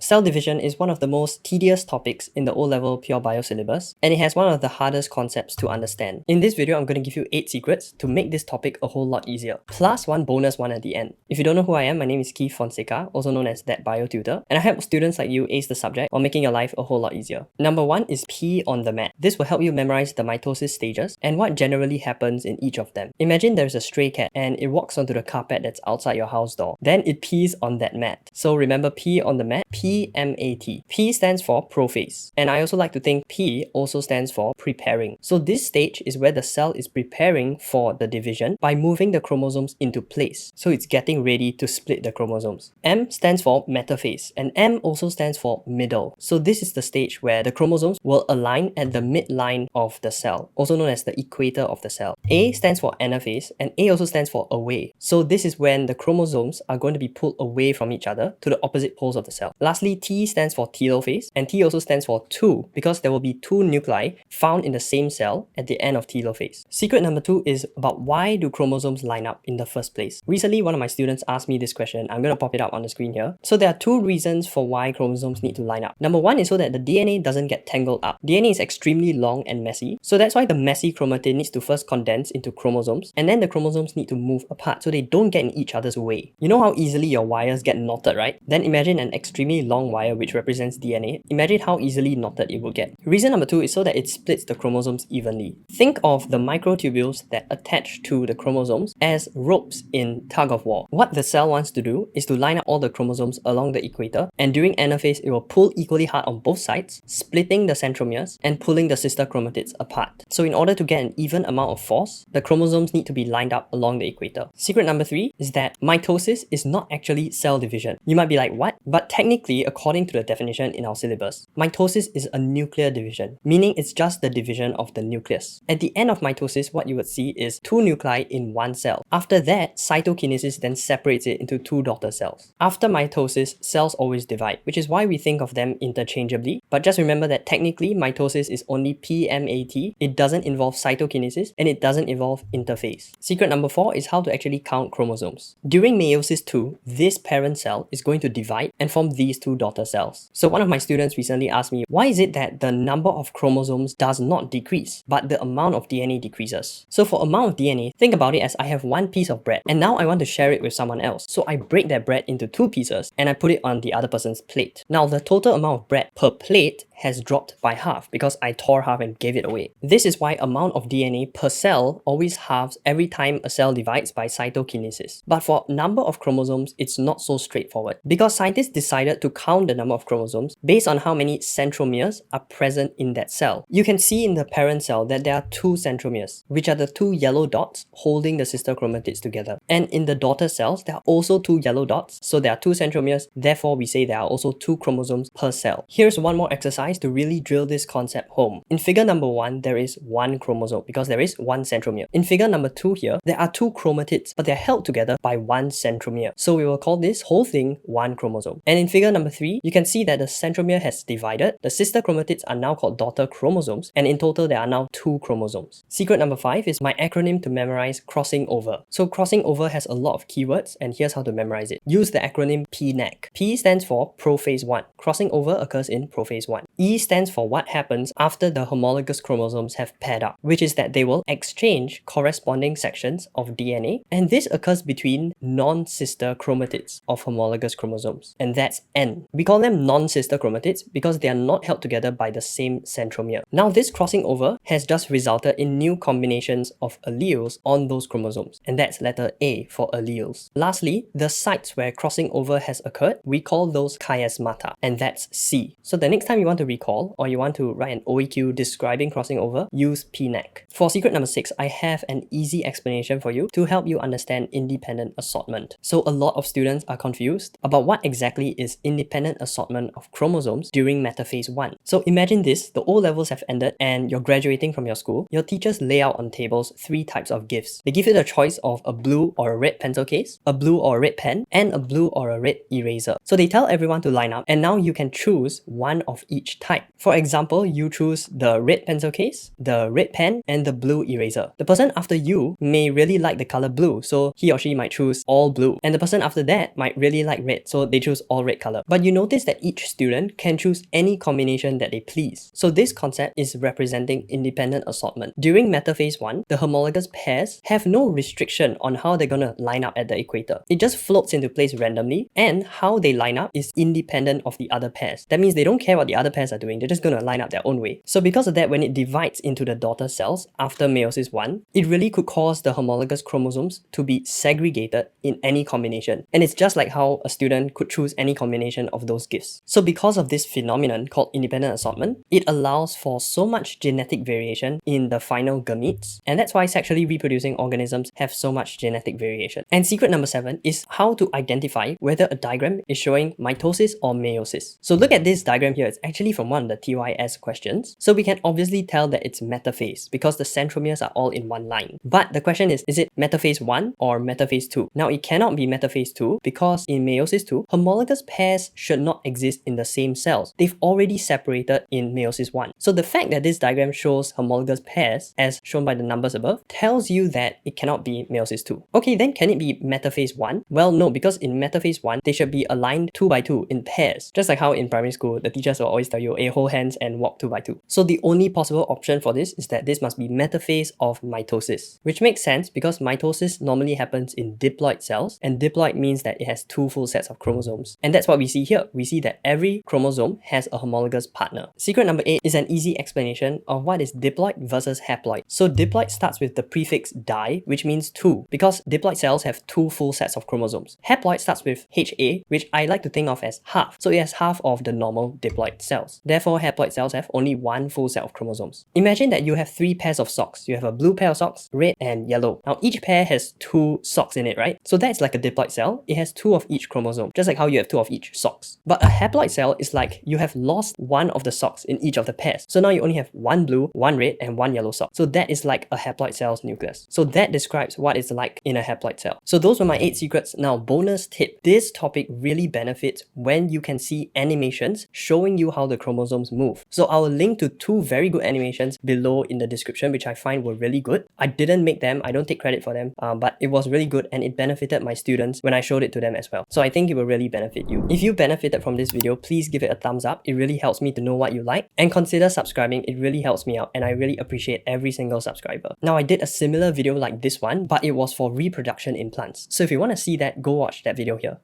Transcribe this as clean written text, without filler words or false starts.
Cell division is one of the most tedious topics in the O-level pure bio syllabus, and it has one of the hardest concepts to understand. In this video, I'm going to give you 8 secrets to make this topic a whole lot easier, plus one bonus one at the end. If you don't know who I am, my name is Keefe, also known as ThatBioTutor, and I help students like you ace the subject while making your life a whole lot easier. Number 1 is P on the mat. This will help you memorize the mitosis stages and what generally happens in each of them. Imagine there's a stray cat and it walks onto the carpet that's outside your house door. Then it pees on that mat. So remember P on the mat, PMAT. P stands for prophase. And I also like to think P also stands for preparing. So this stage is where the cell is preparing for the division by moving the chromosomes into place. So it's getting ready to split the chromosomes. M stands for metaphase, and M also stands for middle. So this is the stage where the chromosomes will align at the midline of the cell, also known as the equator of the cell. A stands for anaphase, and A also stands for away. So this is when the chromosomes are going to be pulled away from each other to the opposite poles of the cell. Lastly, T stands for telophase, and T also stands for 2 because there will be 2 nuclei found in the same cell at the end of telophase. Secret number 2 is about why do chromosomes line up in the first place. Recently, one of my students asked me this question. I'm going to pop it up on the screen here. So there are 2 reasons for why chromosomes need to line up. Number 1 is so that the DNA doesn't get tangled up. DNA is extremely long and messy, so that's why the messy chromatin needs to first condense into chromosomes, and then the chromosomes need to move apart so they don't get in each other's way. You know how easily your wires get knotted, right? Then imagine an extremely long wire which represents DNA. Imagine how easily knotted it will get. Reason number 2 is so that it splits the chromosomes evenly. Think of the microtubules that attach to the chromosomes as ropes in tug of war. What the cell wants to do is to line up all the chromosomes along the equator, and during anaphase it will pull equally hard on both sides, splitting the centromeres and pulling the sister chromatids apart. So in order to get an even amount of force, the chromosomes need to be lined up along the equator. Secret number 3 is that mitosis is not actually cell division. You might be like, what? But technically, according to the definition in our syllabus, mitosis is a nuclear division, meaning it's just the division of the nucleus. At the end of mitosis, what you would see is 2 nuclei in one cell. After that, cytokinesis then separates it into 2 daughter cells. After mitosis, cells always divide, which is why we think of them interchangeably. But just remember that technically, mitosis is only PMAT. It doesn't involve cytokinesis, and it doesn't involve interphase. Secret number 4 is how to actually count chromosomes. During meiosis 2, this parent cell is going to divide and form these 2 daughter cells. So one of my students recently asked me, why is it that the number of chromosomes does not decrease, but the amount of DNA decreases? So for amount of DNA, think about it as I have one piece of bread, and now I want to share it with someone else. So I break that bread into 2 pieces, and I put it on the other person's plate. Now the total amount of bread per plate has dropped by half because I tore half and gave it away. This is why amount of DNA per cell always halves every time a cell divides by cytokinesis. But for number of chromosomes, it's not so straightforward because scientists decided to count the number of chromosomes based on how many centromeres are present in that cell. You can see in the parent cell that there are 2 centromeres, which are the 2 yellow dots holding the sister chromatids together. And in the daughter cells, there are also 2 yellow dots, so there are 2 centromeres, therefore we say there are also 2 chromosomes per cell. Here's one more exercise to really drill this concept home. In figure number 1, there is 1 chromosome because there is 1 centromere. In figure number 2 here, there are 2 chromatids, but they're held together by 1 centromere. So we will call this whole thing 1 chromosome. And in figure number 3, you can see that the centromere has divided. The sister chromatids are now called daughter chromosomes, and in total there are now 2 chromosomes. Secret number 5 is my acronym to memorize crossing over. So crossing over has a lot of keywords, and here's how to memorize it. Use the acronym PNAC. P stands for prophase 1. Crossing over occurs in prophase 1. E stands for what happens after the homologous chromosomes have paired up, which is that they will exchange corresponding sections of DNA, and this occurs between non-sister chromatids of homologous chromosomes, and that's N. We call them non-sister chromatids because they are not held together by the same centromere. Now this crossing over has just resulted in new combinations of alleles on those chromosomes, and that's letter A for alleles. Lastly, the sites where crossing over has occurred, we call those chiasmata, and that's C. So the next time you want to recall or you want to write an OEQ describing crossing over, use PNAC. For secret number 6, I have an easy explanation for you to help you understand independent assortment. So a lot of students are confused about what exactly is independent assortment of chromosomes during metaphase 1. So imagine this, the O-levels have ended and you're graduating from your school. Your teachers lay out on tables 3 types of gifts. They give you the choice of a blue or a red pencil case, a blue or a red pen, and a blue or a red eraser. So they tell everyone to line up, and now you can choose one of each each type. For example, you choose the red pencil case, the red pen, and the blue eraser. The person after you may really like the color blue, so he or she might choose all blue. And the person after that might really like red, so they choose all red color. But you notice that each student can choose any combination that they please. So this concept is representing independent assortment. During metaphase 1, the homologous pairs have no restriction on how they're gonna line up at the equator. It just floats into place randomly, and how they line up is independent of the other pairs. That means they don't care what the other pairs are doing, they're just gonna line up their own way. So because of that, when it divides into the daughter cells after meiosis 1, it really could cause the homologous chromosomes to be segregated in any combination. And it's just like how a student could choose any combination of those gifts. So because of this phenomenon called independent assortment, it allows for so much genetic variation in the final gametes, and that's why sexually reproducing organisms have so much genetic variation. And secret number 7 is how to identify whether a diagram is showing mitosis or meiosis. So look at this diagram here, it's actually from one of the TYS questions. So we can obviously tell that it's metaphase because the centromeres are all in one line. But the question is it metaphase 1 or metaphase 2? Now it cannot be metaphase 2 because in meiosis 2, homologous pairs should not exist in the same cells. They've already separated in meiosis 1. So the fact that this diagram shows homologous pairs as shown by the numbers above tells you that it cannot be meiosis 2. Okay, then can it be metaphase 1? Well, no, because in metaphase 1, they should be aligned 2 by 2 in pairs. Just like how in primary school, the teachers will always tell you, hey, hold hands and walk 2 by 2. So the only possible option for this is that this must be metaphase of mitosis, which makes sense because mitosis normally happens in diploid cells, and diploid means that it has 2 full sets of chromosomes. And that's what we see here. We see that every chromosome has a homologous partner. Secret number 8 is an easy explanation of what is diploid versus haploid. So diploid starts with the prefix di, which means 2, because diploid cells have 2 full sets of chromosomes. Haploid starts with HA, which I like to think of as half. So it has half of the normal diploid cells. Therefore, haploid cells have only 1 full set of chromosomes. Imagine that you have 3 pairs of socks. You have a blue pair of socks, red and yellow. Now each pair has 2 socks in it, right? So that's like a diploid cell. It has 2 of each chromosome, just like how you have 2 of each socks. But a haploid cell is like you have lost 1 of the socks in each of the pairs. So now you only have 1 blue, 1 red, and 1 yellow sock. So that is like a haploid cell's nucleus. So that describes what it's like in a haploid cell. So those were my 8 secrets. Now bonus tip. This topic really benefits when you can see animations showing you how the chromosomes move. So I'll link to 2 very good animations below in the description, which I find were really good. I didn't make them, I don't take credit for them, but it was really good and it benefited my students when I showed it to them as well. So I think it will really benefit you. If you benefited from this video, please give it a thumbs up. It really helps me to know what you like, and consider subscribing. It really helps me out and I really appreciate every single subscriber. Now I did a similar video like this one, but it was for reproduction in plants. So if you want to see that, go watch that video here.